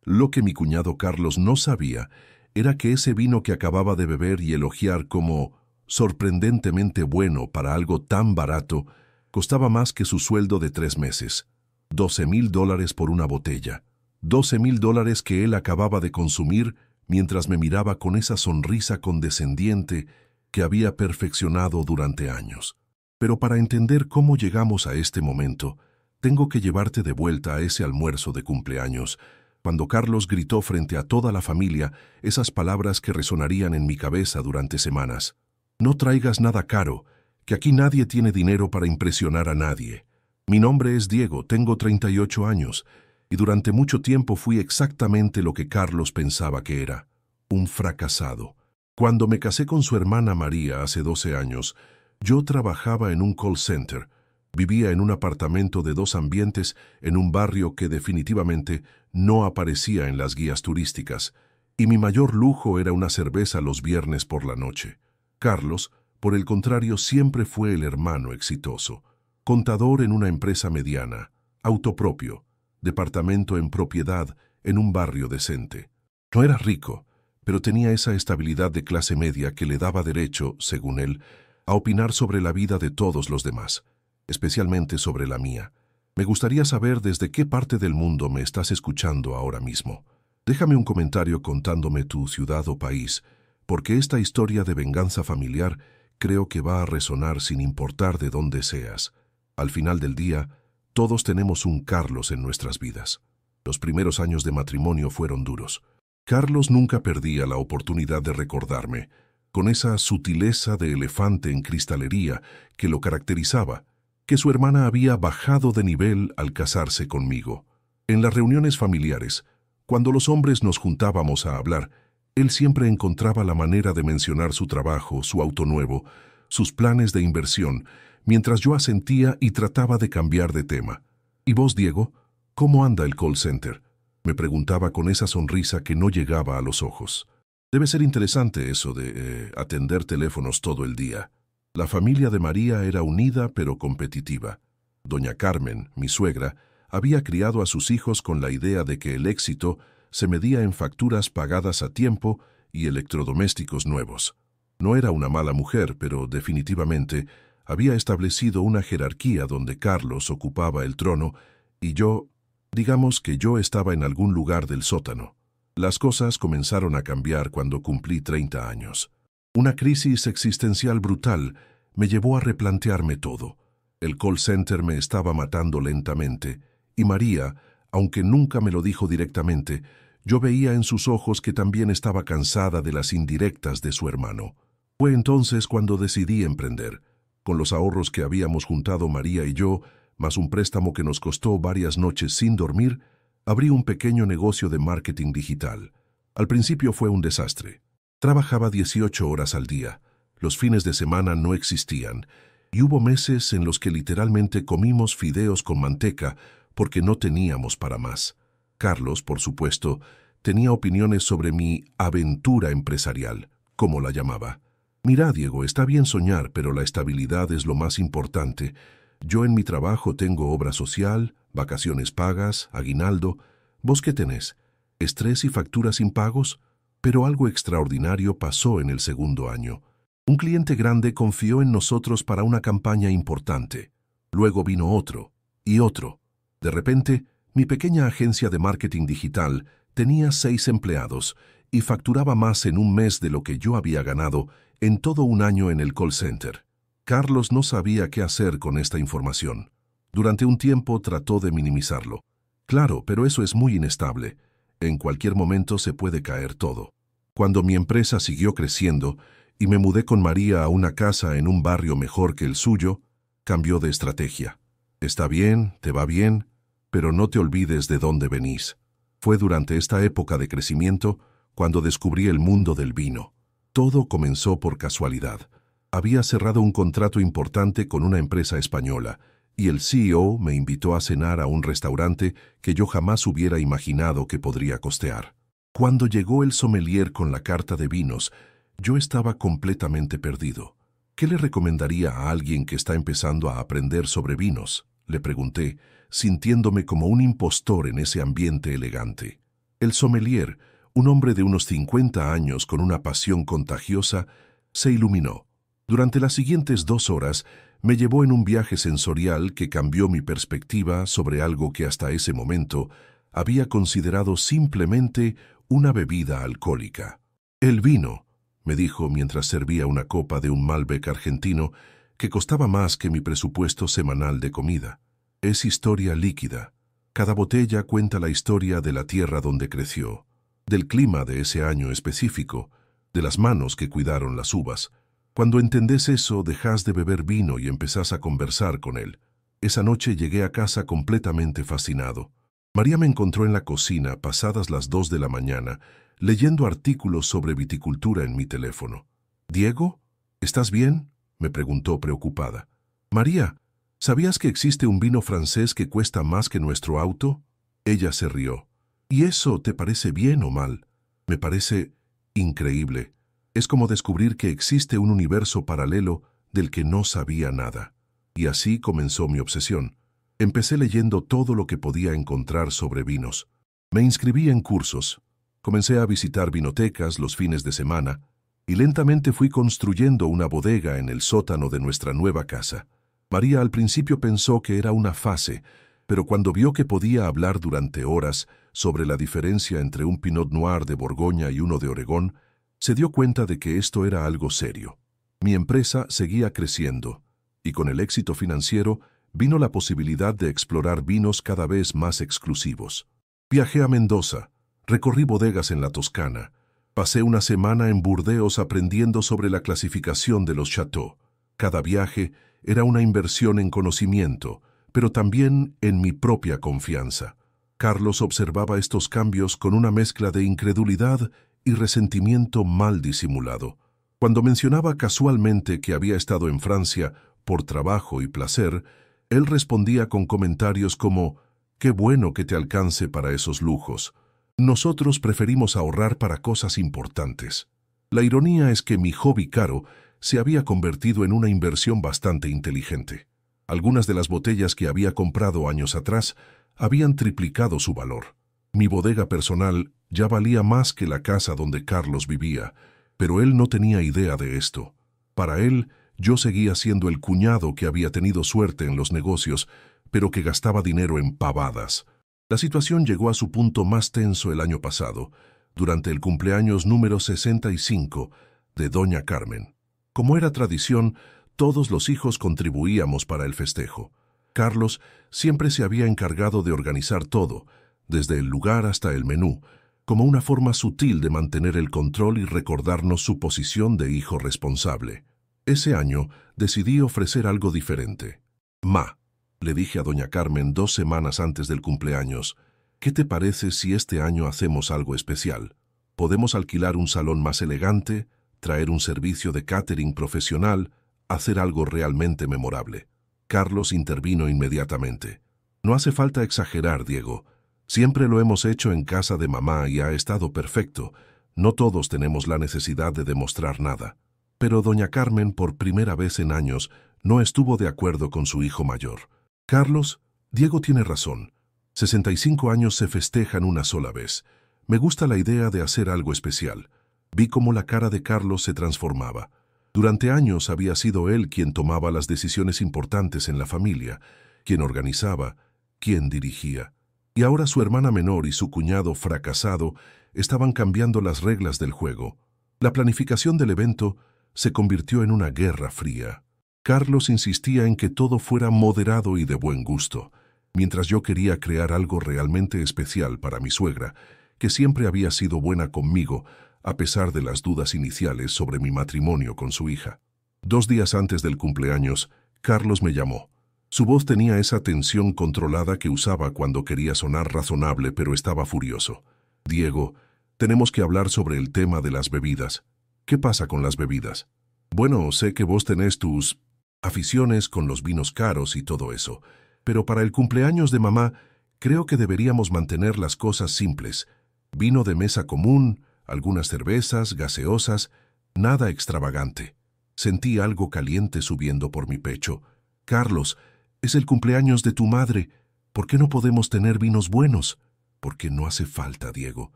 Lo que mi cuñado Carlos no sabía era que ese vino que acababa de beber y elogiar como sorprendentemente bueno para algo tan barato, costaba más que su sueldo de 3 meses. $12,000 por una botella. $12,000 que él acababa de consumir mientras me miraba con esa sonrisa condescendiente que había perfeccionado durante años. Pero para entender cómo llegamos a este momento, tengo que llevarte de vuelta a ese almuerzo de cumpleaños, cuando Carlos gritó frente a toda la familia esas palabras que resonarían en mi cabeza durante semanas. No traigas nada caro, que aquí nadie tiene dinero para impresionar a nadie. Mi nombre es Diego, tengo 38 años, y durante mucho tiempo fui exactamente lo que Carlos pensaba que era, un fracasado. Cuando me casé con su hermana María hace 12 años, yo trabajaba en un call center. Vivía en un apartamento de 2 ambientes en un barrio que definitivamente no aparecía en las guías turísticas, y mi mayor lujo era una cerveza los viernes por la noche. Carlos, por el contrario, siempre fue el hermano exitoso. Contador en una empresa mediana, auto propio, departamento en propiedad en un barrio decente. No era rico, pero tenía esa estabilidad de clase media que le daba derecho, según él, a opinar sobre la vida de todos los demás, especialmente sobre la mía. Me gustaría saber desde qué parte del mundo me estás escuchando ahora mismo. Déjame un comentario contándome tu ciudad o país, porque esta historia de venganza familiar creo que va a resonar sin importar de dónde seas. Al final del día, todos tenemos un Carlos en nuestras vidas. Los primeros años de matrimonio fueron duros. Carlos nunca perdía la oportunidad de recordarme, con esa sutileza de elefante en cristalería que lo caracterizaba, que su hermana había bajado de nivel al casarse conmigo. En las reuniones familiares, cuando los hombres nos juntábamos a hablar, él siempre encontraba la manera de mencionar su trabajo, su auto nuevo, sus planes de inversión, mientras yo asentía y trataba de cambiar de tema. ¿Y vos, Diego? ¿Cómo anda el call center?, me preguntaba con esa sonrisa que no llegaba a los ojos. Debe ser interesante eso de atender teléfonos todo el día. La familia de María era unida pero competitiva. Doña Carmen, mi suegra, había criado a sus hijos con la idea de que el éxito se medía en facturas pagadas a tiempo y electrodomésticos nuevos. No era una mala mujer, pero definitivamente había establecido una jerarquía donde Carlos ocupaba el trono y yo, digamos que yo estaba en algún lugar del sótano. Las cosas comenzaron a cambiar cuando cumplí 30 años. Una crisis existencial brutal me llevó a replantearme todo. El call center me estaba matando lentamente, y María, aunque nunca me lo dijo directamente, yo veía en sus ojos que también estaba cansada de las indirectas de su hermano. Fue entonces cuando decidí emprender. Con los ahorros que habíamos juntado María y yo, más un préstamo que nos costó varias noches sin dormir, abrí un pequeño negocio de marketing digital. Al principio fue un desastre. Trabajaba 18 horas al día. Los fines de semana no existían, y hubo meses en los que literalmente comimos fideos con manteca porque no teníamos para más. Carlos, por supuesto, tenía opiniones sobre mi aventura empresarial, como la llamaba. Mira, Diego, está bien soñar, pero la estabilidad es lo más importante. Yo en mi trabajo tengo obra social, vacaciones pagas, aguinaldo. ¿Vos qué tenés? ¿Estrés y facturas impagos? Pero algo extraordinario pasó en el segundo año. Un cliente grande confió en nosotros para una campaña importante. Luego vino otro, y otro. De repente, mi pequeña agencia de marketing digital tenía 6 empleados y facturaba más en un mes de lo que yo había ganado en todo un año en el call center. Carlos no sabía qué hacer con esta información. Durante un tiempo trató de minimizarlo. Claro, pero eso es muy inestable. En cualquier momento se puede caer todo. Cuando mi empresa siguió creciendo y me mudé con María a una casa en un barrio mejor que el suyo, cambió de estrategia. Está bien, te va bien, pero no te olvides de dónde venís. Fue durante esta época de crecimiento cuando descubrí el mundo del vino. Todo comenzó por casualidad. Había cerrado un contrato importante con una empresa española y el CEO me invitó a cenar a un restaurante que yo jamás hubiera imaginado que podría costear. Cuando llegó el sommelier con la carta de vinos, yo estaba completamente perdido. ¿Qué le recomendaría a alguien que está empezando a aprender sobre vinos?, le pregunté, sintiéndome como un impostor en ese ambiente elegante. El sommelier, un hombre de unos 50 años con una pasión contagiosa, se iluminó. Durante las siguientes 2 horas me llevó en un viaje sensorial que cambió mi perspectiva sobre algo que hasta ese momento había considerado simplemente una bebida alcohólica. El vino, me dijo mientras servía una copa de un Malbec argentino que costaba más que mi presupuesto semanal de comida. Es historia líquida. Cada botella cuenta la historia de la tierra donde creció, del clima de ese año específico, de las manos que cuidaron las uvas. Cuando entendés eso, dejás de beber vino y empezás a conversar con él. Esa noche llegué a casa completamente fascinado. María me encontró en la cocina pasadas las 2 de la mañana, leyendo artículos sobre viticultura en mi teléfono. «¿Diego? ¿Estás bien?», me preguntó preocupada. «María, ¿sabías que existe un vino francés que cuesta más que nuestro auto?». Ella se rió. «¿Y eso te parece bien o mal?». «Me parece increíble. Es como descubrir que existe un universo paralelo del que no sabía nada». Y así comenzó mi obsesión. Empecé leyendo todo lo que podía encontrar sobre vinos. Me inscribí en cursos. Comencé a visitar vinotecas los fines de semana y lentamente fui construyendo una bodega en el sótano de nuestra nueva casa. María al principio pensó que era una fase, pero cuando vio que podía hablar durante horas sobre la diferencia entre un Pinot Noir de Borgoña y uno de Oregón, se dio cuenta de que esto era algo serio. Mi empresa seguía creciendo, y con el éxito financiero vino la posibilidad de explorar vinos cada vez más exclusivos. Viajé a Mendoza, recorrí bodegas en la Toscana, pasé una semana en Burdeos aprendiendo sobre la clasificación de los chateaux. Cada viaje era una inversión en conocimiento, pero también en mi propia confianza. Carlos observaba estos cambios con una mezcla de incredulidad y resentimiento mal disimulado. Cuando mencionaba casualmente que había estado en Francia por trabajo y placer, él respondía con comentarios como: «Qué bueno que te alcance para esos lujos. Nosotros preferimos ahorrar para cosas importantes». La ironía es que mi hobby caro se había convertido en una inversión bastante inteligente. Algunas de las botellas que había comprado años atrás habían triplicado su valor. Mi bodega personal ya valía más que la casa donde Carlos vivía, pero él no tenía idea de esto. Para él, yo seguía siendo el cuñado que había tenido suerte en los negocios, pero que gastaba dinero en pavadas. La situación llegó a su punto más tenso el año pasado, durante el cumpleaños número 65 de Doña Carmen. Como era tradición, todos los hijos contribuíamos para el festejo. Carlos siempre se había encargado de organizar todo, desde el lugar hasta el menú, como una forma sutil de mantener el control y recordarnos su posición de hijo responsable. Ese año decidí ofrecer algo diferente. «Ma», le dije a Doña Carmen 2 semanas antes del cumpleaños, «¿qué te parece si este año hacemos algo especial? Podemos alquilar un salón más elegante, traer un servicio de catering profesional, hacer algo realmente memorable». Carlos intervino inmediatamente. «No hace falta exagerar, Diego. Siempre lo hemos hecho en casa de mamá y ha estado perfecto. No todos tenemos la necesidad de demostrar nada». Pero Doña Carmen, por primera vez en años, no estuvo de acuerdo con su hijo mayor. «Carlos, Diego tiene razón. 65 años se festejan una sola vez. Me gusta la idea de hacer algo especial». Vi cómo la cara de Carlos se transformaba. Durante años había sido él quien tomaba las decisiones importantes en la familia, quien organizaba, quien dirigía. Y ahora su hermana menor y su cuñado fracasado estaban cambiando las reglas del juego. La planificación del evento se convirtió en una guerra fría. Carlos insistía en que todo fuera moderado y de buen gusto, mientras yo quería crear algo realmente especial para mi suegra, que siempre había sido buena conmigo, a pesar de las dudas iniciales sobre mi matrimonio con su hija. 2 días antes del cumpleaños, Carlos me llamó. Su voz tenía esa tensión controlada que usaba cuando quería sonar razonable, pero estaba furioso. «Diego, tenemos que hablar sobre el tema de las bebidas. ¿Qué pasa con las bebidas? Bueno, sé que vos tenés tus aficiones con los vinos caros y todo eso, pero para el cumpleaños de mamá creo que deberíamos mantener las cosas simples. Vino de mesa común, algunas cervezas, gaseosas, nada extravagante». Sentí algo caliente subiendo por mi pecho. «Carlos, es el cumpleaños de tu madre. ¿Por qué no podemos tener vinos buenos?». Porque no hace falta, Diego.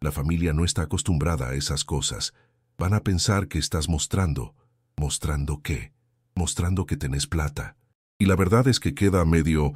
La familia no está acostumbrada a esas cosas. Van a pensar que estás mostrando. ¿Mostrando qué? Mostrando que tenés plata. Y la verdad es que queda medio,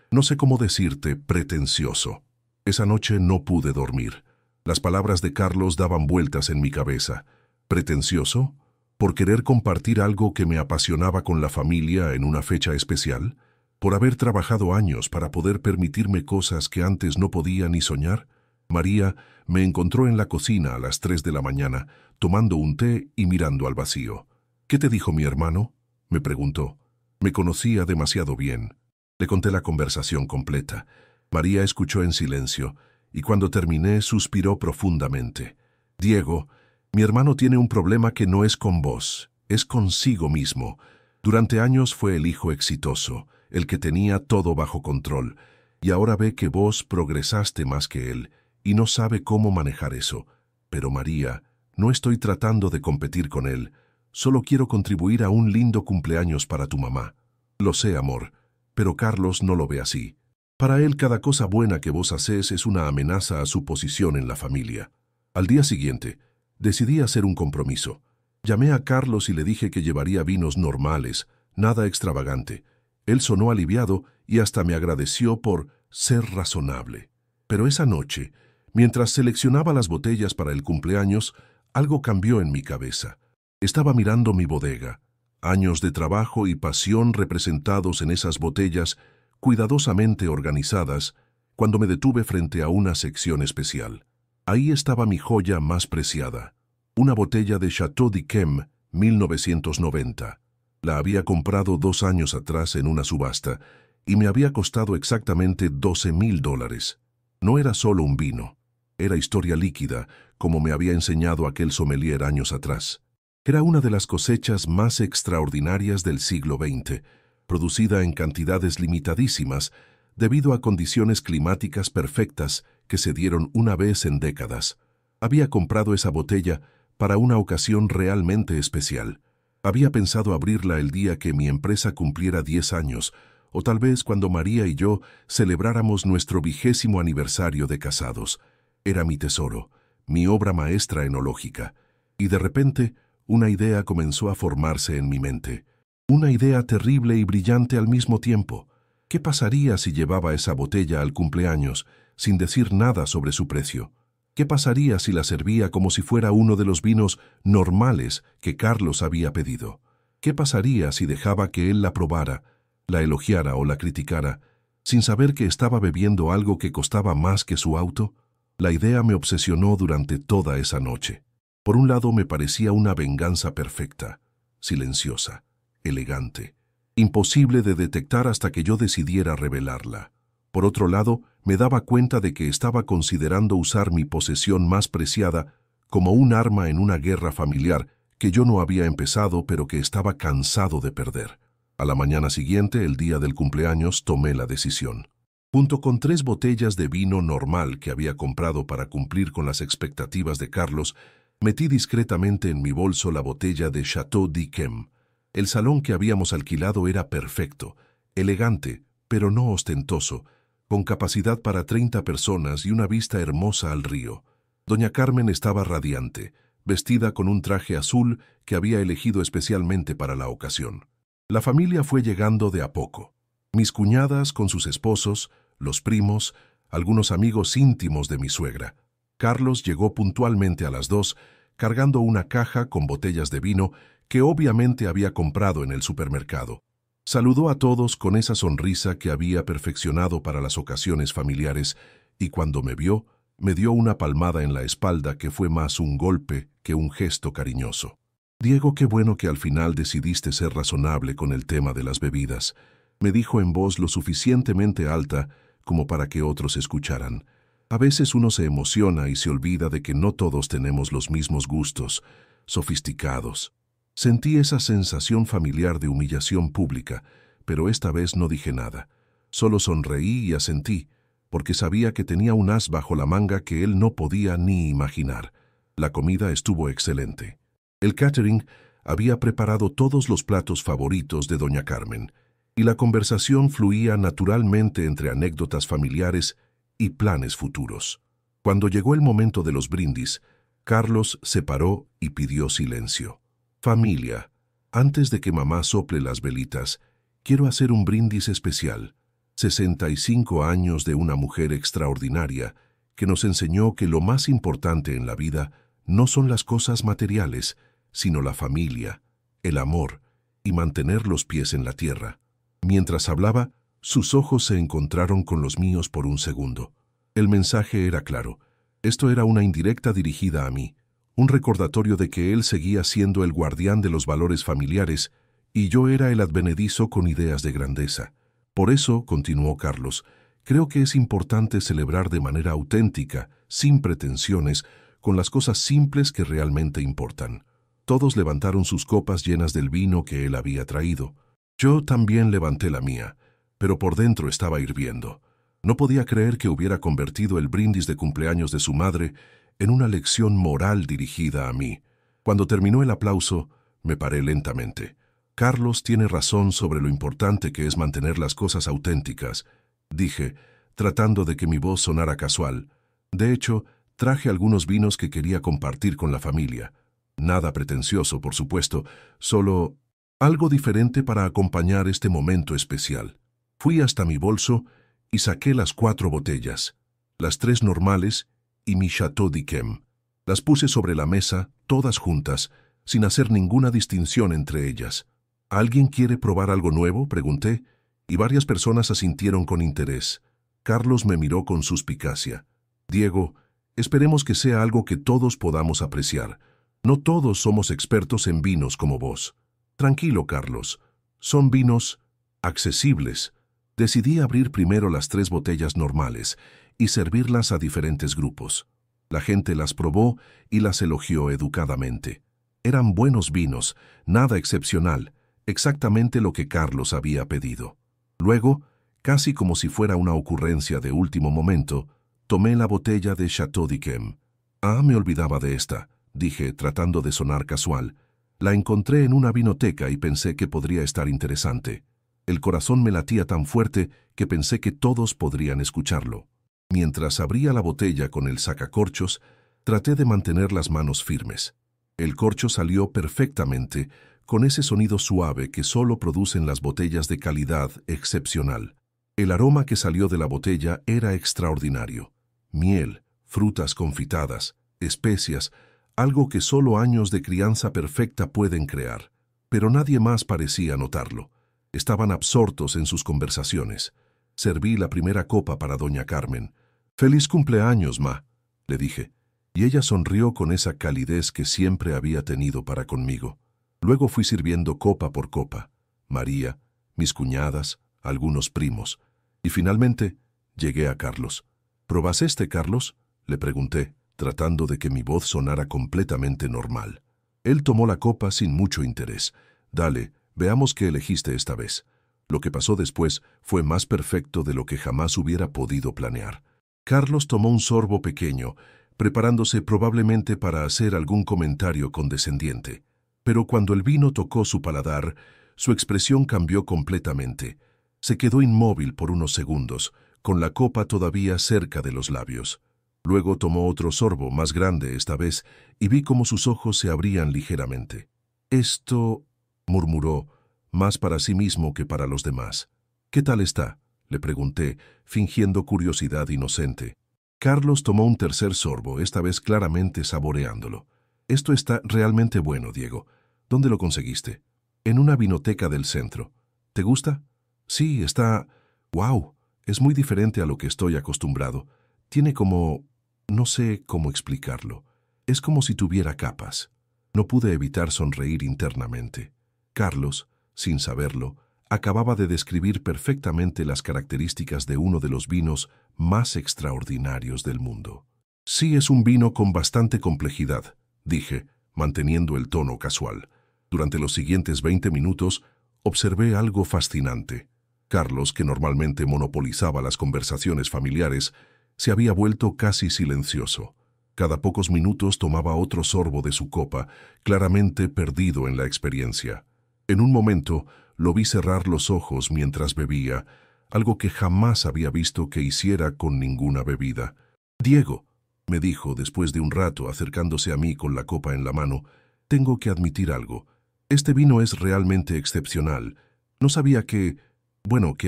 no sé cómo decirte, pretencioso. Esa noche no pude dormir. Las palabras de Carlos daban vueltas en mi cabeza. ¿Pretencioso? ¿Por querer compartir algo que me apasionaba con la familia en una fecha especial? ¿Por haber trabajado años para poder permitirme cosas que antes no podía ni soñar? María me encontró en la cocina a las 3 de la mañana, tomando un té y mirando al vacío. «¿Qué te dijo mi hermano?», me preguntó. Me conocía demasiado bien. Le conté la conversación completa. María escuchó en silencio, y cuando terminé suspiró profundamente. «Diego, mi hermano tiene un problema que no es con vos, es consigo mismo. Durante años fue el hijo exitoso, el que tenía todo bajo control, y ahora ve que vos progresaste más que él, y no sabe cómo manejar eso. Pero María, no estoy tratando de competir con él, solo quiero contribuir a un lindo cumpleaños para tu mamá. Lo sé, amor, pero Carlos no lo ve así. Para él cada cosa buena que vos hacés es una amenaza a su posición en la familia». Al día siguiente, decidí hacer un compromiso. Llamé a Carlos y le dije que llevaría vinos normales, nada extravagante. Él sonó aliviado y hasta me agradeció por ser razonable. Pero esa noche, mientras seleccionaba las botellas para el cumpleaños, algo cambió en mi cabeza. Estaba mirando mi bodega. Años de trabajo y pasión representados en esas botellas, cuidadosamente organizadas, cuando me detuve frente a una sección especial. Ahí estaba mi joya más preciada, una botella de Chateau d'Yquem 1990. La había comprado 2 años atrás en una subasta y me había costado exactamente $12,000. No era solo un vino, era historia líquida, como me había enseñado aquel sommelier años atrás. Era una de las cosechas más extraordinarias del siglo XX, producida en cantidades limitadísimas debido a condiciones climáticas perfectas que se dieron una vez en décadas. Había comprado esa botella para una ocasión realmente especial. Había pensado abrirla el día que mi empresa cumpliera 10 años, o tal vez cuando María y yo celebráramos nuestro 20º aniversario de casados. Era mi tesoro, mi obra maestra enológica. Y de repente, una idea comenzó a formarse en mi mente. Una idea terrible y brillante al mismo tiempo. ¿Qué pasaría si llevaba esa botella al cumpleaños sin decir nada sobre su precio? ¿Qué pasaría si la servía como si fuera uno de los vinos normales que Carlos había pedido? ¿Qué pasaría si dejaba que él la probara, la elogiara o la criticara, sin saber que estaba bebiendo algo que costaba más que su auto? La idea me obsesionó durante toda esa noche. Por un lado me parecía una venganza perfecta, silenciosa, elegante, imposible de detectar hasta que yo decidiera revelarla. Por otro lado, me daba cuenta de que estaba considerando usar mi posesión más preciada como un arma en una guerra familiar que yo no había empezado pero que estaba cansado de perder. A la mañana siguiente, el día del cumpleaños, tomé la decisión. Junto con 3 botellas de vino normal que había comprado para cumplir con las expectativas de Carlos, metí discretamente en mi bolso la botella de Chateau d'Yquem. El salón que habíamos alquilado era perfecto, elegante, pero no ostentoso, con capacidad para 30 personas y una vista hermosa al río. Doña Carmen estaba radiante, vestida con un traje azul que había elegido especialmente para la ocasión. La familia fue llegando de a poco. Mis cuñadas con sus esposos, los primos, algunos amigos íntimos de mi suegra. Carlos llegó puntualmente a las 2, cargando una caja con botellas de vino que obviamente había comprado en el supermercado. Saludó a todos con esa sonrisa que había perfeccionado para las ocasiones familiares y cuando me vio, me dio una palmada en la espalda que fue más un golpe que un gesto cariñoso. «Diego, qué bueno que al final decidiste ser razonable con el tema de las bebidas», me dijo en voz lo suficientemente alta como para que otros escucharan. A veces uno se emociona y se olvida de que no todos tenemos los mismos gustos, sofisticados. Sentí esa sensación familiar de humillación pública, pero esta vez no dije nada. Solo sonreí y asentí, porque sabía que tenía un as bajo la manga que él no podía ni imaginar. La comida estuvo excelente. El catering había preparado todos los platos favoritos de doña Carmen, y la conversación fluía naturalmente entre anécdotas familiares y planes futuros. Cuando llegó el momento de los brindis, Carlos se paró y pidió silencio. Familia, antes de que mamá sople las velitas, quiero hacer un brindis especial. 65 años de una mujer extraordinaria que nos enseñó que lo más importante en la vida no son las cosas materiales, sino la familia, el amor y mantener los pies en la tierra. Mientras hablaba, sus ojos se encontraron con los míos por un segundo. El mensaje era claro. Esto era una indirecta dirigida a mí, un recordatorio de que él seguía siendo el guardián de los valores familiares y yo era el advenedizo con ideas de grandeza. Por eso, continuó Carlos, creo que es importante celebrar de manera auténtica, sin pretensiones, con las cosas simples que realmente importan. Todos levantaron sus copas llenas del vino que él había traído. Yo también levanté la mía, pero por dentro estaba hirviendo. No podía creer que hubiera convertido el brindis de cumpleaños de su madre en una lección moral dirigida a mí. Cuando terminó el aplauso, me paré lentamente. Carlos tiene razón sobre lo importante que es mantener las cosas auténticas, dije, tratando de que mi voz sonara casual. De hecho, traje algunos vinos que quería compartir con la familia. Nada pretencioso, por supuesto, solo algo diferente para acompañar este momento especial. Fui hasta mi bolso y saqué las 4 botellas, las 3 normales y mi Chateau d'Yquem. Las puse sobre la mesa, todas juntas, sin hacer ninguna distinción entre ellas. ¿Alguien quiere probar algo nuevo?, pregunté, y varias personas asintieron con interés. Carlos me miró con suspicacia. Diego, esperemos que sea algo que todos podamos apreciar. No todos somos expertos en vinos como vos. Tranquilo, Carlos. Son vinos accesibles. Decidí abrir primero las 3 botellas normales y servirlas a diferentes grupos. La gente las probó y las elogió educadamente. Eran buenos vinos, nada excepcional, exactamente lo que Carlos había pedido. Luego, casi como si fuera una ocurrencia de último momento, tomé la botella de Chateau d'Yquem. Ah, me olvidaba de esta, dije, tratando de sonar casual. La encontré en una vinoteca y pensé que podría estar interesante. El corazón me latía tan fuerte que pensé que todos podrían escucharlo. Mientras abría la botella con el sacacorchos, traté de mantener las manos firmes. El corcho salió perfectamente, con ese sonido suave que solo producen las botellas de calidad excepcional. El aroma que salió de la botella era extraordinario. Miel, frutas confitadas, especias, algo que solo años de crianza perfecta pueden crear. Pero nadie más parecía notarlo. Estaban absortos en sus conversaciones. Serví la primera copa para doña Carmen. «Feliz cumpleaños, ma», le dije, y ella sonrió con esa calidez que siempre había tenido para conmigo. Luego fui sirviendo copa por copa. María, mis cuñadas, algunos primos. Y finalmente llegué a Carlos. «¿Probás este, Carlos?», le pregunté, tratando de que mi voz sonara completamente normal. Él tomó la copa sin mucho interés. «Dale, veamos qué elegiste esta vez». Lo que pasó después fue más perfecto de lo que jamás hubiera podido planear. Carlos tomó un sorbo pequeño, preparándose probablemente para hacer algún comentario condescendiente. Pero cuando el vino tocó su paladar, su expresión cambió completamente. Se quedó inmóvil por unos segundos, con la copa todavía cerca de los labios. Luego tomó otro sorbo, más grande esta vez, y vi cómo sus ojos se abrían ligeramente. «Esto», murmuró, más para sí mismo que para los demás. «¿Qué tal está?», le pregunté, fingiendo curiosidad inocente. Carlos tomó un tercer sorbo, esta vez claramente saboreándolo. «Esto está realmente bueno, Diego. ¿Dónde lo conseguiste?» «En una vinoteca del centro. ¿Te gusta?» «Sí, está... ¡Wow! Es muy diferente a lo que estoy acostumbrado. Tiene como... no sé cómo explicarlo. Es como si tuviera capas». No pude evitar sonreír internamente. Carlos, sin saberlo, acababa de describir perfectamente las características de uno de los vinos más extraordinarios del mundo. «Sí, es un vino con bastante complejidad», dije, manteniendo el tono casual. Durante los siguientes 20 minutos, observé algo fascinante. Carlos, que normalmente monopolizaba las conversaciones familiares, se había vuelto casi silencioso. Cada pocos minutos tomaba otro sorbo de su copa, claramente perdido en la experiencia. En un momento, lo vi cerrar los ojos mientras bebía, algo que jamás había visto que hiciera con ninguna bebida. «Diego», me dijo después de un rato acercándose a mí con la copa en la mano, «tengo que admitir algo. Este vino es realmente excepcional. No sabía que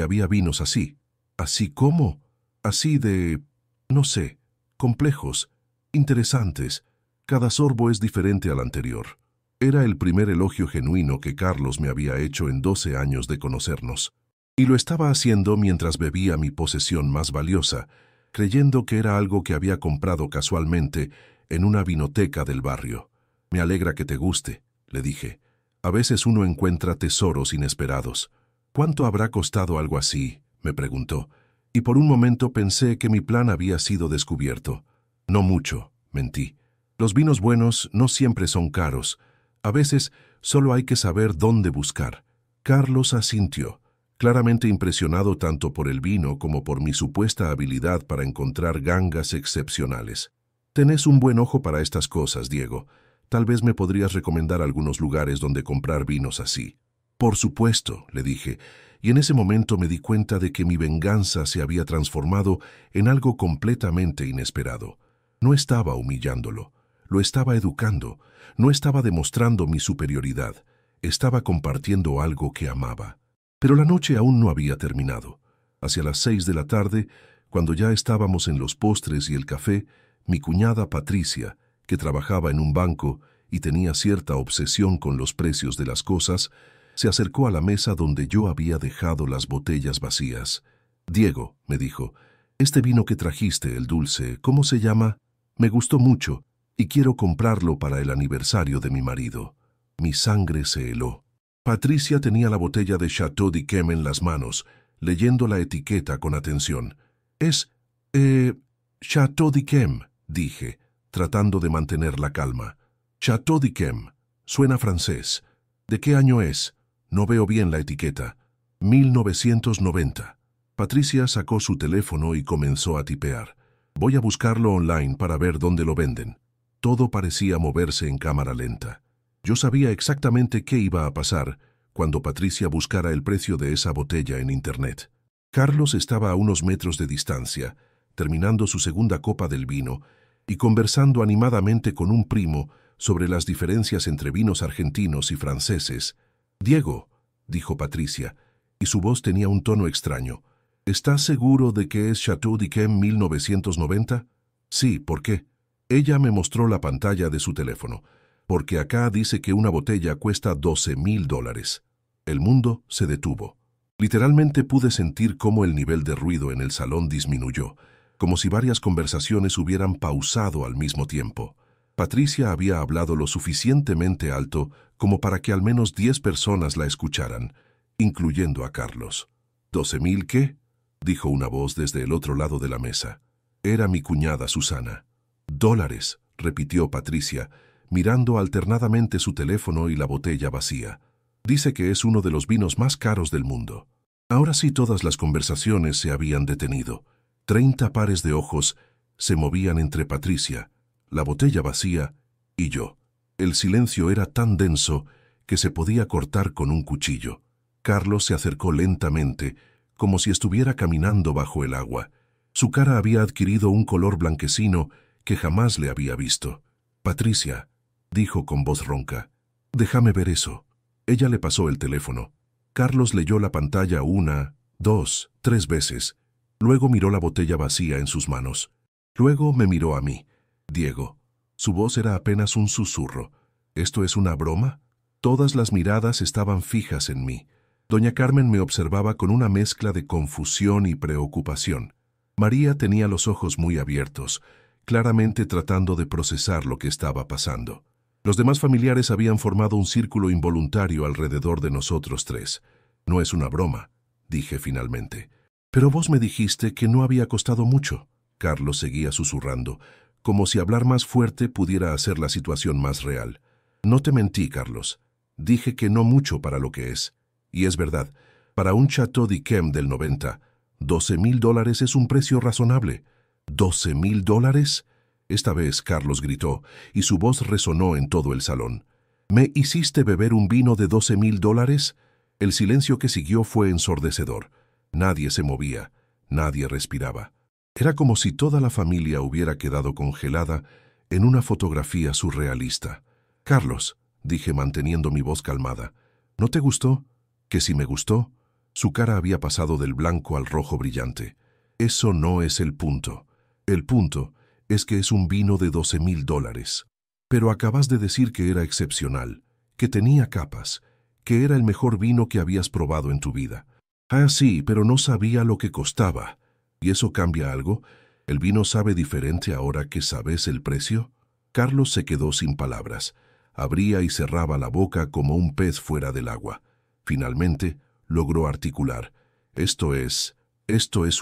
había vinos así». «¿Así cómo?» «Así de, no sé, complejos, interesantes. Cada sorbo es diferente al anterior». Era el primer elogio genuino que Carlos me había hecho en 12 años de conocernos. Y lo estaba haciendo mientras bebía mi posesión más valiosa, creyendo que era algo que había comprado casualmente en una vinoteca del barrio. «Me alegra que te guste», le dije. «A veces uno encuentra tesoros inesperados». «¿Cuánto habrá costado algo así?», me preguntó. Y por un momento pensé que mi plan había sido descubierto. «No mucho», mentí. «Los vinos buenos no siempre son caros. A veces solo hay que saber dónde buscar». Carlos asintió, claramente impresionado tanto por el vino como por mi supuesta habilidad para encontrar gangas excepcionales. «Tenés un buen ojo para estas cosas, Diego. Tal vez me podrías recomendar algunos lugares donde comprar vinos así». «Por supuesto», le dije, y en ese momento me di cuenta de que mi venganza se había transformado en algo completamente inesperado. No estaba humillándolo, lo estaba educando, no estaba demostrando mi superioridad, estaba compartiendo algo que amaba. Pero la noche aún no había terminado. Hacia las 6 de la tarde, cuando ya estábamos en los postres y el café, mi cuñada Patricia, que trabajaba en un banco y tenía cierta obsesión con los precios de las cosas, se acercó a la mesa donde yo había dejado las botellas vacías. «Diego», me dijo, «este vino que trajiste, el dulce, ¿cómo se llama? Me gustó mucho y quiero comprarlo para el aniversario de mi marido». Mi sangre se heló. Patricia tenía la botella de Chateau d'Yquem en las manos, leyendo la etiqueta con atención. «Es, Chateau d'Yquem», dije, tratando de mantener la calma. «Chateau d'Yquem. Suena francés. ¿De qué año es?» «No veo bien la etiqueta». 1990. Patricia sacó su teléfono y comenzó a tipear. «Voy a buscarlo online para ver dónde lo venden». Todo parecía moverse en cámara lenta. Yo sabía exactamente qué iba a pasar cuando Patricia buscara el precio de esa botella en Internet. Carlos estaba a unos metros de distancia, terminando su segunda copa del vino y conversando animadamente con un primo sobre las diferencias entre vinos argentinos y franceses. «Diego», dijo Patricia, y su voz tenía un tono extraño, «¿estás seguro de que es Chateau d'Yquem 1990? «Sí, ¿por qué?» Ella me mostró la pantalla de su teléfono. «Porque acá dice que una botella cuesta $12,000. El mundo se detuvo. Literalmente pude sentir cómo el nivel de ruido en el salón disminuyó, como si varias conversaciones hubieran pausado al mismo tiempo. Patricia había hablado lo suficientemente alto como para que al menos 10 personas la escucharan, incluyendo a Carlos. «¿12,000 qué?», dijo una voz desde el otro lado de la mesa. Era mi cuñada Susana. «Dólares», repitió Patricia, mirando alternadamente su teléfono y la botella vacía. «Dice que es uno de los vinos más caros del mundo». Ahora sí todas las conversaciones se habían detenido. 30 pares de ojos se movían entre Patricia, la botella vacía y yo. El silencio era tan denso que se podía cortar con un cuchillo. Carlos se acercó lentamente, como si estuviera caminando bajo el agua. Su cara había adquirido un color blanquecino que jamás le había visto. «Patricia», dijo con voz ronca, «déjame ver eso». Ella le pasó el teléfono. Carlos leyó la pantalla 1, 2, 3 veces. Luego miró la botella vacía en sus manos. Luego me miró a mí. «Diego». Su voz era apenas un susurro. «¿Esto es una broma?» Todas las miradas estaban fijas en mí. Doña Carmen me observaba con una mezcla de confusión y preocupación. María tenía los ojos muy abiertos, claramente tratando de procesar lo que estaba pasando. Los demás familiares habían formado un círculo involuntario alrededor de nosotros tres. «No es una broma», dije finalmente. «Pero vos me dijiste que no había costado mucho». Carlos seguía susurrando, como si hablar más fuerte pudiera hacer la situación más real. «No te mentí, Carlos. Dije que no mucho para lo que es. Y es verdad, para un Chateau d'Yquem del 90, $12,000 es un precio razonable». «¿$12,000?» Esta vez Carlos gritó, y su voz resonó en todo el salón. «¿Me hiciste beber un vino de $12,000?» El silencio que siguió fue ensordecedor. Nadie se movía, nadie respiraba. Era como si toda la familia hubiera quedado congelada en una fotografía surrealista. «Carlos», dije manteniendo mi voz calmada, «¿no te gustó?» «¿Que si me gustó?» Su cara había pasado del blanco al rojo brillante. «Eso no es el punto. El punto es que es un vino de $12,000. Pero acabas de decir que era excepcional, que tenía capas, que era el mejor vino que habías probado en tu vida». «Ah, sí, pero no sabía lo que costaba». ¿Y eso cambia algo? ¿El vino sabe diferente ahora que sabes el precio? Carlos se quedó sin palabras. Abría y cerraba la boca como un pez fuera del agua. Finalmente, logró articular. Esto es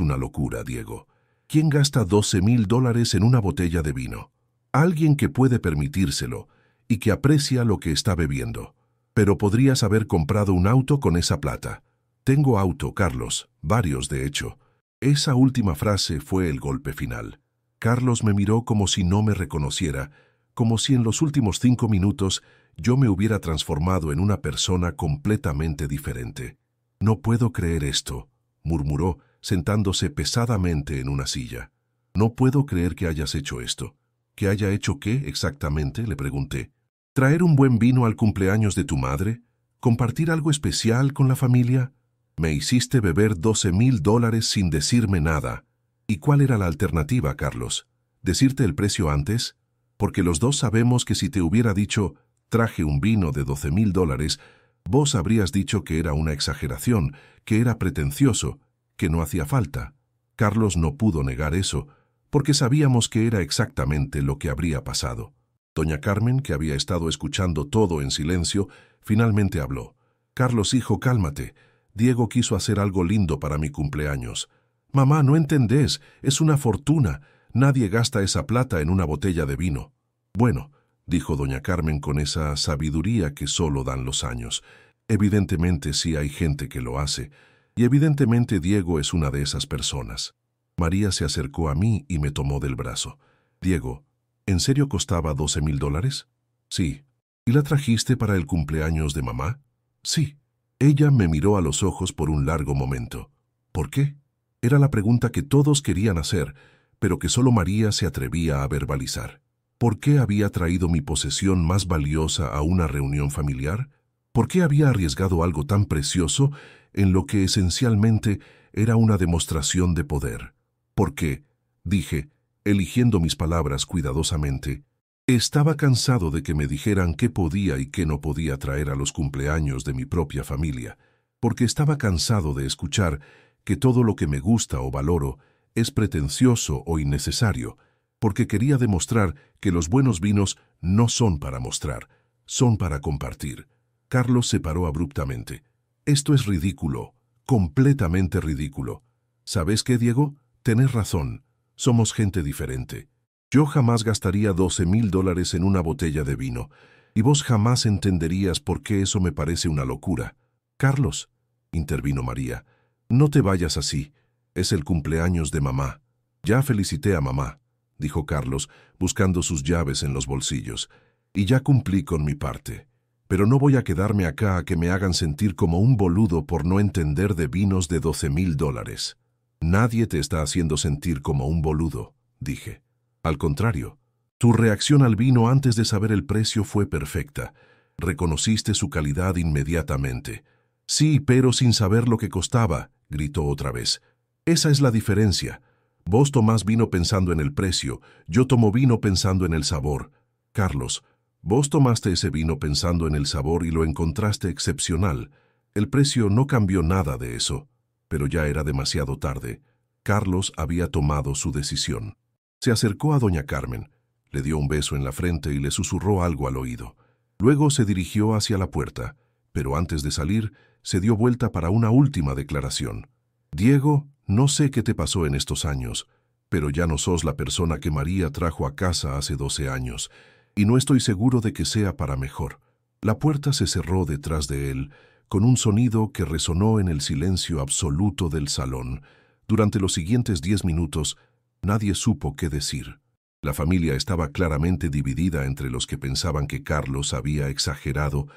una locura, Diego. ¿Quién gasta $12,000 en una botella de vino? Alguien que puede permitírselo y que aprecia lo que está bebiendo. Pero podrías haber comprado un auto con esa plata. Tengo auto, Carlos, varios de hecho. Esa última frase fue el golpe final. Carlos me miró como si no me reconociera, como si en los últimos 5 minutos yo me hubiera transformado en una persona completamente diferente. «No puedo creer esto», murmuró, sentándose pesadamente en una silla. «No puedo creer que hayas hecho esto». «¿Que haya hecho qué exactamente?», le pregunté. «¿Traer un buen vino al cumpleaños de tu madre? ¿Compartir algo especial con la familia?» «Me hiciste beber $12,000 sin decirme nada». «¿Y cuál era la alternativa, Carlos? ¿Decirte el precio antes? Porque los dos sabemos que si te hubiera dicho, traje un vino de $12,000, vos habrías dicho que era una exageración, que era pretencioso, que no hacía falta». Carlos no pudo negar eso, porque sabíamos que era exactamente lo que habría pasado. Doña Carmen, que había estado escuchando todo en silencio, finalmente habló. «Carlos, hijo, cálmate. Diego quiso hacer algo lindo para mi cumpleaños». «Mamá, no entendés, es una fortuna. Nadie gasta esa plata en una botella de vino». «Bueno», dijo doña Carmen con esa sabiduría que solo dan los años, «evidentemente sí hay gente que lo hace, y evidentemente Diego es una de esas personas». María se acercó a mí y me tomó del brazo. «Diego, ¿en serio costaba $12,000? «Sí». «¿Y la trajiste para el cumpleaños de mamá?» «Sí». Ella me miró a los ojos por un largo momento. ¿Por qué? Era la pregunta que todos querían hacer, pero que solo María se atrevía a verbalizar. ¿Por qué había traído mi posesión más valiosa a una reunión familiar? ¿Por qué había arriesgado algo tan precioso en lo que esencialmente era una demostración de poder? ¿Por qué? Dije, eligiendo mis palabras cuidadosamente. Estaba cansado de que me dijeran qué podía y qué no podía traer a los cumpleaños de mi propia familia, porque estaba cansado de escuchar que todo lo que me gusta o valoro es pretencioso o innecesario, porque quería demostrar que los buenos vinos no son para mostrar, son para compartir. Carlos se paró abruptamente. «Esto es ridículo, completamente ridículo. ¿Sabes qué, Diego? Tenés razón, somos gente diferente. Yo jamás gastaría $12,000 en una botella de vino, y vos jamás entenderías por qué eso me parece una locura». «Carlos», intervino María, «no te vayas así. Es el cumpleaños de mamá». «Ya felicité a mamá», dijo Carlos, buscando sus llaves en los bolsillos, «y ya cumplí con mi parte. Pero no voy a quedarme acá a que me hagan sentir como un boludo por no entender de vinos de $12,000. «Nadie te está haciendo sentir como un boludo», dije. «Al contrario, tu reacción al vino antes de saber el precio fue perfecta. Reconociste su calidad inmediatamente». «Sí, pero sin saber lo que costaba», gritó otra vez. «Esa es la diferencia. Vos tomás vino pensando en el precio, yo tomo vino pensando en el sabor. Carlos, vos tomaste ese vino pensando en el sabor y lo encontraste excepcional. El precio no cambió nada de eso». Pero ya era demasiado tarde. Carlos había tomado su decisión. Se acercó a doña Carmen, le dio un beso en la frente y le susurró algo al oído. Luego se dirigió hacia la puerta, pero antes de salir, se dio vuelta para una última declaración. «Diego, no sé qué te pasó en estos años, pero ya no sos la persona que María trajo a casa hace 12 años, y no estoy seguro de que sea para mejor». La puerta se cerró detrás de él, con un sonido que resonó en el silencio absoluto del salón. Durante los siguientes 10 minutos, nadie supo qué decir. La familia estaba claramente dividida entre los que pensaban que Carlos había exagerado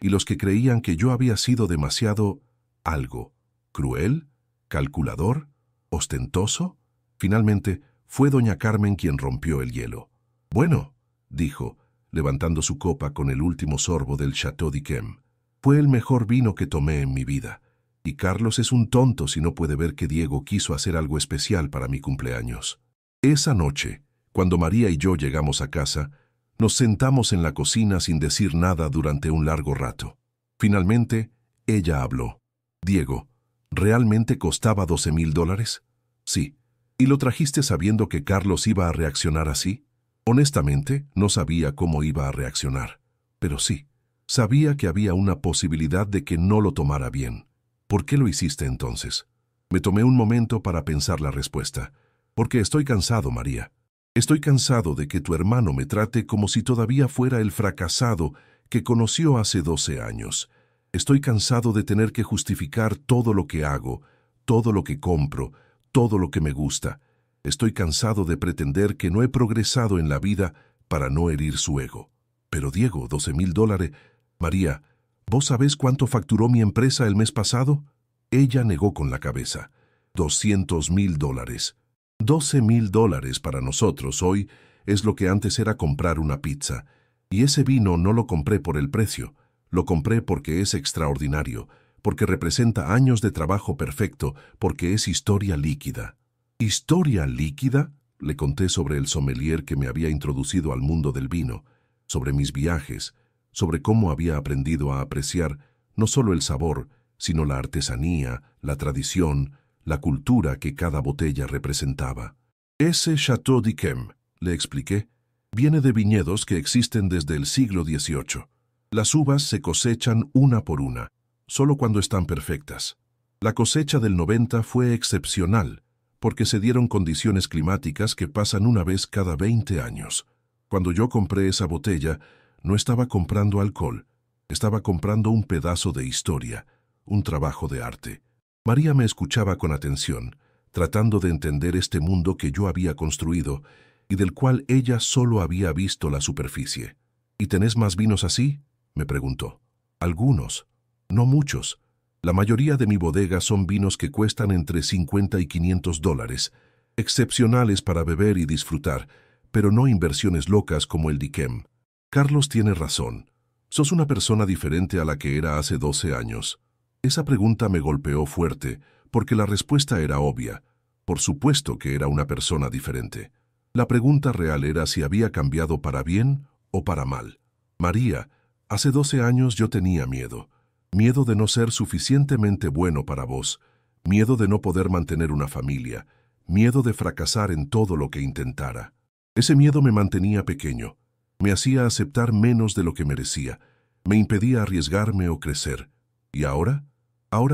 y los que creían que yo había sido demasiado... algo. ¿Cruel? ¿Calculador? ¿Ostentoso? Finalmente, fue doña Carmen quien rompió el hielo. «Bueno», dijo, levantando su copa con el último sorbo del Chateau d'Yquem, «fue el mejor vino que tomé en mi vida. Y Carlos es un tonto si no puede ver que Diego quiso hacer algo especial para mi cumpleaños». Esa noche, cuando María y yo llegamos a casa, nos sentamos en la cocina sin decir nada durante un largo rato. Finalmente, ella habló. «Diego, ¿realmente costaba $12,000? Sí. ¿Y lo trajiste sabiendo que Carlos iba a reaccionar así?» Honestamente, no sabía cómo iba a reaccionar. Pero sí, sabía que había una posibilidad de que no lo tomara bien. «¿Por qué lo hiciste entonces?» Me tomé un momento para pensar la respuesta. «Porque estoy cansado, María. Estoy cansado de que tu hermano me trate como si todavía fuera el fracasado que conoció hace 12 años. Estoy cansado de tener que justificar todo lo que hago, todo lo que compro, todo lo que me gusta. Estoy cansado de pretender que no he progresado en la vida para no herir su ego». «Pero Diego, $12,000... María, ¿vos sabés cuánto facturó mi empresa el mes pasado?» Ella negó con la cabeza. $200,000. $12,000 para nosotros hoy es lo que antes era comprar una pizza. Y ese vino no lo compré por el precio, lo compré porque es extraordinario, porque representa años de trabajo perfecto, porque es historia líquida». «¿Historia líquida?», le conté sobre el sommelier que me había introducido al mundo del vino, sobre mis viajes, sobre cómo había aprendido a apreciar no solo el sabor, sino la artesanía, la tradición, la cultura que cada botella representaba. «Ese Chateau d'Yquem», le expliqué, «viene de viñedos que existen desde el siglo XVIII. Las uvas se cosechan una por una, solo cuando están perfectas. La cosecha del 90 fue excepcional, porque se dieron condiciones climáticas que pasan una vez cada 20 años. Cuando yo compré esa botella, no estaba comprando alcohol, estaba comprando un pedazo de historia, un trabajo de arte». María me escuchaba con atención, tratando de entender este mundo que yo había construido y del cual ella solo había visto la superficie. «¿Y tenés más vinos así?», me preguntó. «Algunos, no muchos. La mayoría de mi bodega son vinos que cuestan entre $50 y $500, excepcionales para beber y disfrutar, pero no inversiones locas como el d'Yquem». «Carlos tiene razón. Sos una persona diferente a la que era hace 12 años». Esa pregunta me golpeó fuerte, porque la respuesta era obvia. Por supuesto que era una persona diferente. La pregunta real era si había cambiado para bien o para mal. «María, hace 12 años yo tenía miedo. Miedo de no ser suficientemente bueno para vos, miedo de no poder mantener una familia, miedo de fracasar en todo lo que intentara. Ese miedo me mantenía pequeño, me hacía aceptar menos de lo que merecía, me impedía arriesgarme o crecer. Y ahora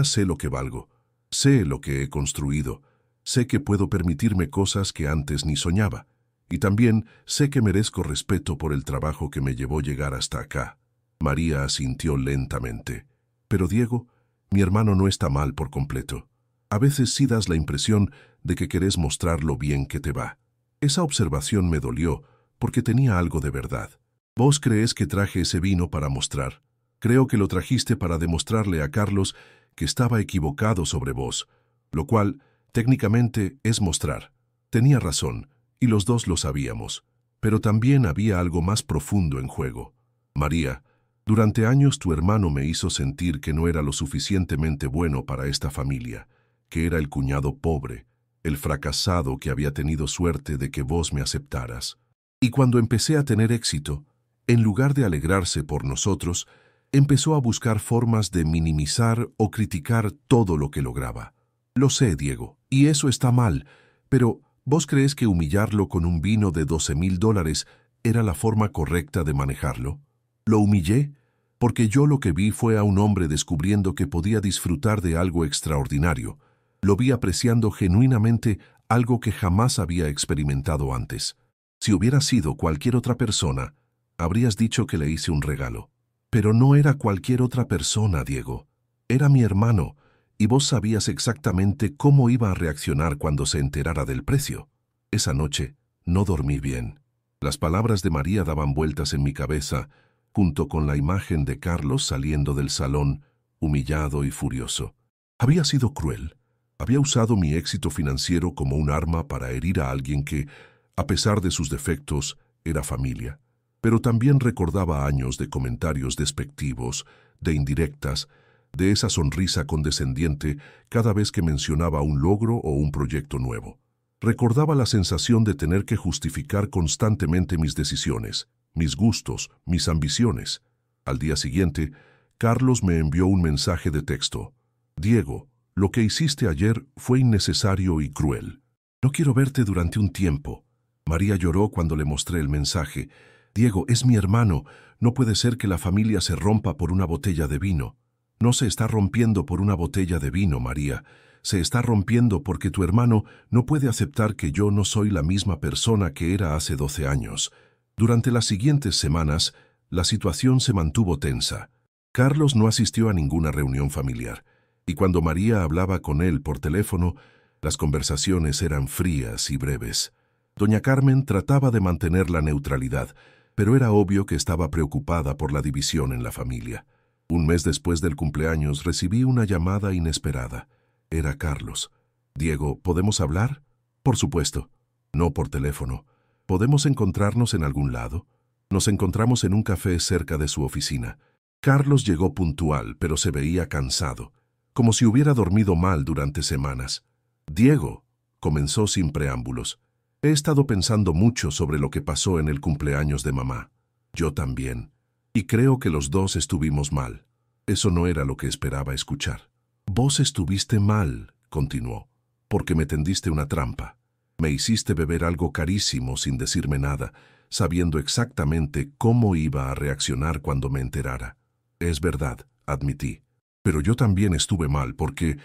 sé lo que valgo, sé lo que he construido, sé que puedo permitirme cosas que antes ni soñaba, y también sé que merezco respeto por el trabajo que me llevó llegar hasta acá». María asintió lentamente. «Pero Diego, mi hermano no está mal por completo. A veces sí das la impresión de que querés mostrar lo bien que te va». Esa observación me dolió, porque tenía algo de verdad. «¿Vos crees que traje ese vino para mostrar? Creo que lo trajiste para demostrarle a Carlos que estaba equivocado sobre vos, lo cual, técnicamente, es mostrar. Tenía razón, y los dos lo sabíamos, pero también había algo más profundo en juego. María, durante años tu hermano me hizo sentir que no era lo suficientemente bueno para esta familia, que era el cuñado pobre, el fracasado que había tenido suerte de que vos me aceptaras. Y cuando empecé a tener éxito, en lugar de alegrarse por nosotros, empezó a buscar formas de minimizar o criticar todo lo que lograba. Lo sé, Diego, y eso está mal, pero ¿vos crees que humillarlo con un vino de $12,000 era la forma correcta de manejarlo? ¿Lo humillé? Porque yo lo que vi fue a un hombre descubriendo que podía disfrutar de algo extraordinario. Lo vi apreciando genuinamente algo que jamás había experimentado antes. Si hubiera sido cualquier otra persona, habrías dicho que le hice un regalo. Pero no era cualquier otra persona, Diego. Era mi hermano, y vos sabías exactamente cómo iba a reaccionar cuando se enterara del precio. Esa noche no dormí bien. Las palabras de María daban vueltas en mi cabeza, junto con la imagen de Carlos saliendo del salón, humillado y furioso. Había sido cruel. Había usado mi éxito financiero como un arma para herir a alguien que, a pesar de sus defectos, era familia. Pero también recordaba años de comentarios despectivos, de indirectas, de esa sonrisa condescendiente cada vez que mencionaba un logro o un proyecto nuevo. Recordaba la sensación de tener que justificar constantemente mis decisiones, mis gustos, mis ambiciones. Al día siguiente, Carlos me envió un mensaje de texto. Diego, lo que hiciste ayer fue innecesario y cruel. No quiero verte durante un tiempo. María lloró cuando le mostré el mensaje. Diego, es mi hermano. No puede ser que la familia se rompa por una botella de vino. No se está rompiendo por una botella de vino, María. Se está rompiendo porque tu hermano no puede aceptar que yo no soy la misma persona que era hace 12 años. Durante las siguientes semanas, la situación se mantuvo tensa. Carlos no asistió a ninguna reunión familiar, y cuando María hablaba con él por teléfono, las conversaciones eran frías y breves. Doña Carmen trataba de mantener la neutralidad, pero era obvio que estaba preocupada por la división en la familia. Un mes después del cumpleaños recibí una llamada inesperada. Era Carlos. Diego, ¿podemos hablar? Por supuesto. No por teléfono. ¿Podemos encontrarnos en algún lado? Nos encontramos en un café cerca de su oficina. Carlos llegó puntual, pero se veía cansado, como si hubiera dormido mal durante semanas. Diego, comenzó sin preámbulos. He estado pensando mucho sobre lo que pasó en el cumpleaños de mamá. Yo también. Y creo que los dos estuvimos mal. Eso no era lo que esperaba escuchar. Vos estuviste mal, continuó, porque me tendiste una trampa. Me hiciste beber algo carísimo sin decirme nada, sabiendo exactamente cómo iba a reaccionar cuando me enterara. Es verdad, admití. Pero yo también estuve mal porque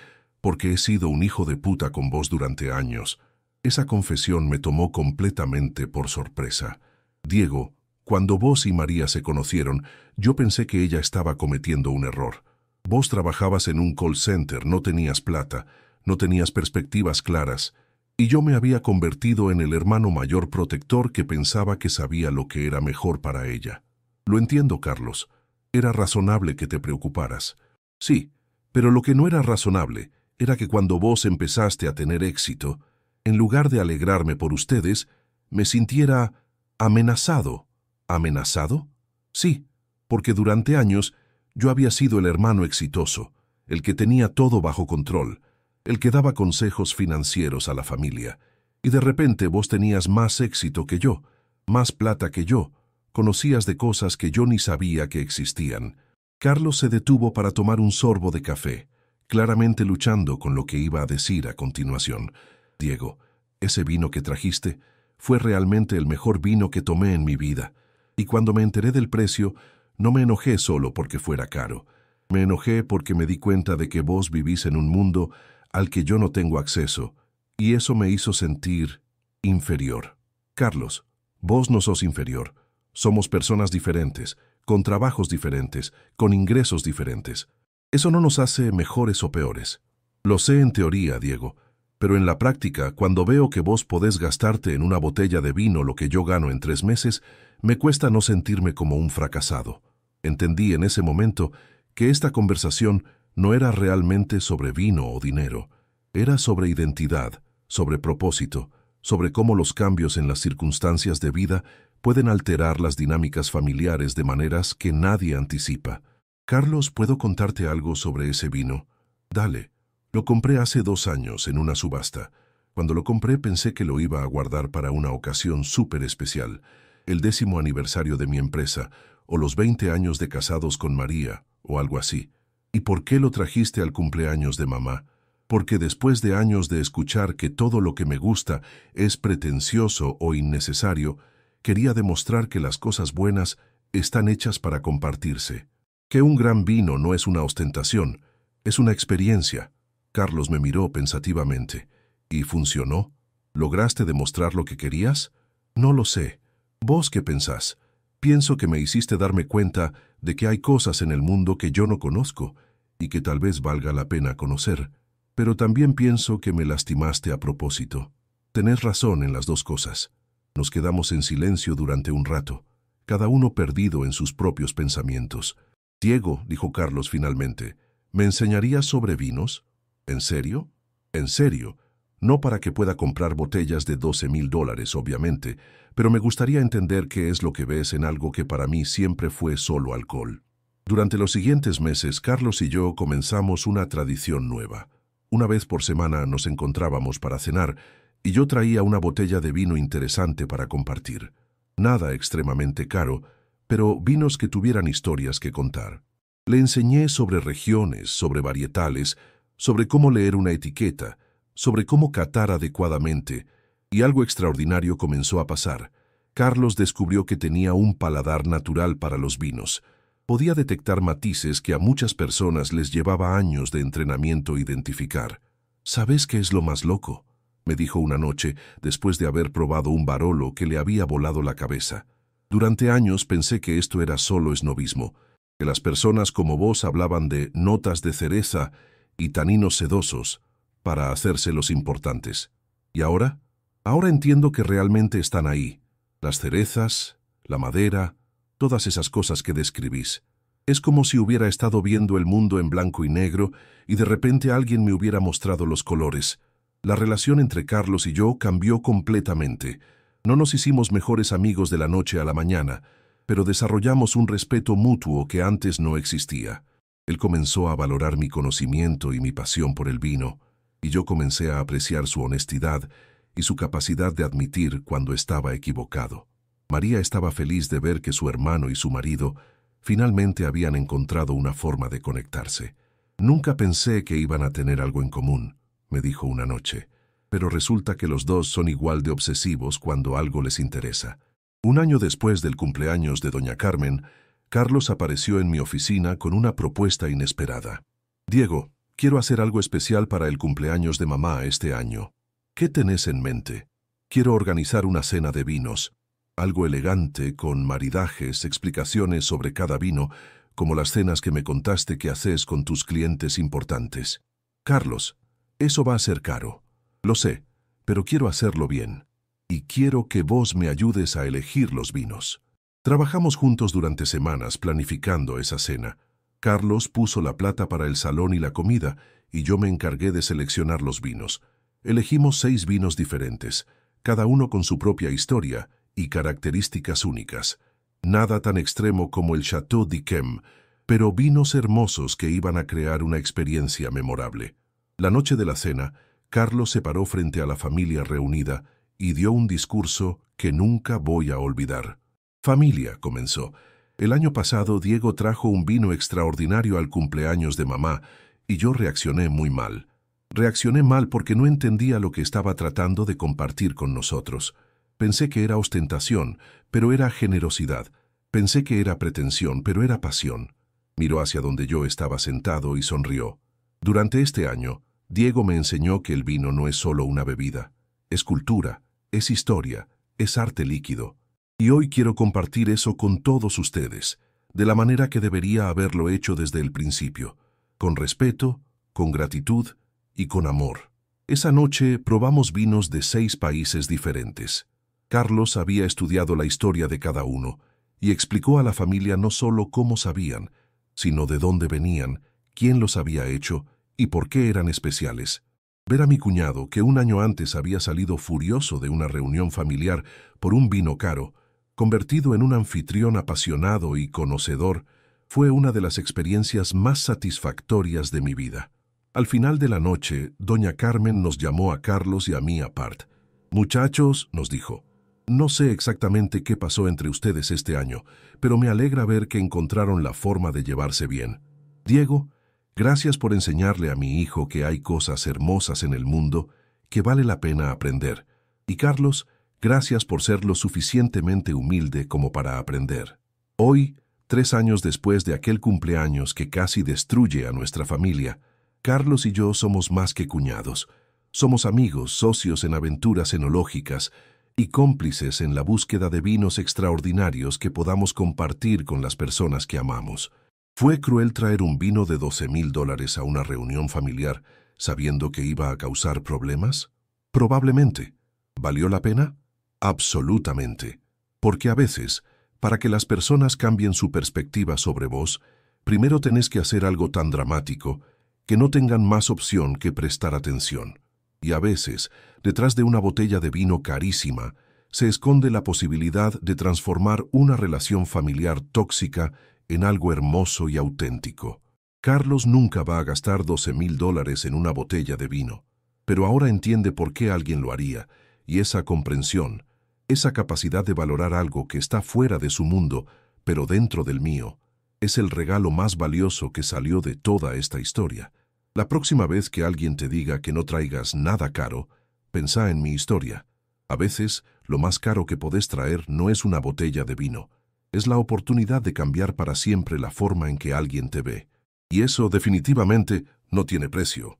he sido un hijo de puta con vos durante años. Esa confesión me tomó completamente por sorpresa. Diego, cuando vos y María se conocieron, yo pensé que ella estaba cometiendo un error. Vos trabajabas en un call center, no tenías plata, no tenías perspectivas claras, y yo me había convertido en el hermano mayor protector que pensaba que sabía lo que era mejor para ella. Lo entiendo, Carlos. Era razonable que te preocuparas. Sí, pero lo que no era razonable era que cuando vos empezaste a tener éxito, en lugar de alegrarme por ustedes, me sintiera amenazado. ¿Amenazado? Sí, porque durante años yo había sido el hermano exitoso, el que tenía todo bajo control, el que daba consejos financieros a la familia, y de repente vos tenías más éxito que yo, más plata que yo, conocías de cosas que yo ni sabía que existían. Carlos se detuvo para tomar un sorbo de café, claramente luchando con lo que iba a decir a continuación. Diego, ese vino que trajiste fue realmente el mejor vino que tomé en mi vida, y cuando me enteré del precio, no me enojé solo porque fuera caro. Me enojé porque me di cuenta de que vos vivís en un mundo al que yo no tengo acceso, y eso me hizo sentir inferior. Carlos, vos no sos inferior. Somos personas diferentes, con trabajos diferentes, con ingresos diferentes. Eso no nos hace mejores o peores. Lo sé en teoría, Diego, pero en la práctica, cuando veo que vos podés gastarte en una botella de vino lo que yo gano en 3 meses, me cuesta no sentirme como un fracasado. Entendí en ese momento que esta conversación no era realmente sobre vino o dinero, era sobre identidad, sobre propósito, sobre cómo los cambios en las circunstancias de vida pueden alterar las dinámicas familiares de maneras que nadie anticipa. Carlos, ¿puedo contarte algo sobre ese vino? Dale. Lo compré hace 2 años en una subasta. Cuando lo compré pensé que lo iba a guardar para una ocasión súper especial, el 10º aniversario de mi empresa, o los 20 años de casados con María, o algo así. ¿Y por qué lo trajiste al cumpleaños de mamá? Porque después de años de escuchar que todo lo que me gusta es pretencioso o innecesario, quería demostrar que las cosas buenas están hechas para compartirse. Que un gran vino no es una ostentación, es una experiencia. Carlos me miró pensativamente. ¿Y funcionó? ¿Lograste demostrar lo que querías? No lo sé. ¿Vos qué pensás? Pienso que me hiciste darme cuenta de que hay cosas en el mundo que yo no conozco y que tal vez valga la pena conocer. Pero también pienso que me lastimaste a propósito. Tenés razón en las 2 cosas. Nos quedamos en silencio durante un rato, cada uno perdido en sus propios pensamientos. Diego, dijo Carlos finalmente, ¿me enseñarías sobre vinos? ¿En serio? En serio, no para que pueda comprar botellas de $12,000, obviamente, pero me gustaría entender qué es lo que ves en algo que para mí siempre fue solo alcohol. Durante los siguientes meses, Carlos y yo comenzamos una tradición nueva. Una vez por semana nos encontrábamos para cenar y yo traía una botella de vino interesante para compartir. Nada extremadamente caro, pero vinos que tuvieran historias que contar. Le enseñé sobre regiones, sobre varietales, sobre cómo leer una etiqueta, sobre cómo catar adecuadamente, y algo extraordinario comenzó a pasar. Carlos descubrió que tenía un paladar natural para los vinos. Podía detectar matices que a muchas personas les llevaba años de entrenamiento identificar. ¿Sabes qué es lo más loco?, me dijo una noche, después de haber probado un Barolo que le había volado la cabeza. Durante años pensé que esto era solo esnobismo, que las personas como vos hablaban de notas de cereza y taninos sedosos para hacerse los importantes. ¿Y ahora? Ahora entiendo que realmente están ahí. Las cerezas, la madera, todas esas cosas que describís. Es como si hubiera estado viendo el mundo en blanco y negro y de repente alguien me hubiera mostrado los colores. La relación entre Carlos y yo cambió completamente. No nos hicimos mejores amigos de la noche a la mañana, pero desarrollamos un respeto mutuo que antes no existía. Él comenzó a valorar mi conocimiento y mi pasión por el vino, y yo comencé a apreciar su honestidad y su capacidad de admitir cuando estaba equivocado. María estaba feliz de ver que su hermano y su marido finalmente habían encontrado una forma de conectarse. Nunca pensé que iban a tener algo en común, me dijo una noche, pero resulta que los dos son igual de obsesivos cuando algo les interesa. Un año después del cumpleaños de doña Carmen, Carlos apareció en mi oficina con una propuesta inesperada. Diego, quiero hacer algo especial para el cumpleaños de mamá este año. ¿Qué tenés en mente? Quiero organizar una cena de vinos. Algo elegante, con maridajes, explicaciones sobre cada vino, como las cenas que me contaste que haces con tus clientes importantes. Carlos, eso va a ser caro. Lo sé, pero quiero hacerlo bien. Y quiero que vos me ayudes a elegir los vinos. Trabajamos juntos durante semanas planificando esa cena. Carlos puso la plata para el salón y la comida, y yo me encargué de seleccionar los vinos. Elegimos 6 vinos diferentes, cada uno con su propia historia y características únicas. Nada tan extremo como el Chateau d'Yquem, pero vinos hermosos que iban a crear una experiencia memorable. La noche de la cena, Carlos se paró frente a la familia reunida y dio un discurso que nunca voy a olvidar. Familia, comenzó. El año pasado Diego trajo un vino extraordinario al cumpleaños de mamá y yo reaccioné muy mal. Reaccioné mal porque no entendía lo que estaba tratando de compartir con nosotros. Pensé que era ostentación, pero era generosidad. Pensé que era pretensión, pero era pasión. Miró hacia donde yo estaba sentado y sonrió. Durante este año, Diego me enseñó que el vino no es solo una bebida. Es cultura, es historia, es arte líquido. Y hoy quiero compartir eso con todos ustedes, de la manera que debería haberlo hecho desde el principio, con respeto, con gratitud y con amor. Esa noche probamos vinos de 6 países diferentes. Carlos había estudiado la historia de cada uno y explicó a la familia no solo cómo sabían, sino de dónde venían, quién los había hecho y por qué eran especiales. Ver a mi cuñado, que un año antes había salido furioso de una reunión familiar por un vino caro, convertido en un anfitrión apasionado y conocedor, fue una de las experiencias más satisfactorias de mi vida. Al final de la noche, doña Carmen nos llamó a Carlos y a mí aparte. «Muchachos», nos dijo, «no sé exactamente qué pasó entre ustedes este año, pero me alegra ver que encontraron la forma de llevarse bien. Diego, gracias por enseñarle a mi hijo que hay cosas hermosas en el mundo que vale la pena aprender. Y Carlos, gracias por ser lo suficientemente humilde como para aprender». Hoy, 3 años después de aquel cumpleaños que casi destruye a nuestra familia, Carlos y yo somos más que cuñados. Somos amigos, socios en aventuras enológicas y cómplices en la búsqueda de vinos extraordinarios que podamos compartir con las personas que amamos. ¿Fue cruel traer un vino de $12,000 a una reunión familiar sabiendo que iba a causar problemas? Probablemente. ¿Valió la pena? Absolutamente. Porque a veces, para que las personas cambien su perspectiva sobre vos, primero tenés que hacer algo tan dramático que no tengan más opción que prestar atención. Y a veces, detrás de una botella de vino carísima, se esconde la posibilidad de transformar una relación familiar tóxica en algo hermoso y auténtico. Carlos nunca va a gastar $12,000 en una botella de vino, pero ahora entiende por qué alguien lo haría, y esa comprensión, esa capacidad de valorar algo que está fuera de su mundo, pero dentro del mío, es el regalo más valioso que salió de toda esta historia. La próxima vez que alguien te diga que no traigas nada caro, pensá en mi historia. A veces, lo más caro que podés traer no es una botella de vino, es la oportunidad de cambiar para siempre la forma en que alguien te ve. Y eso definitivamente no tiene precio.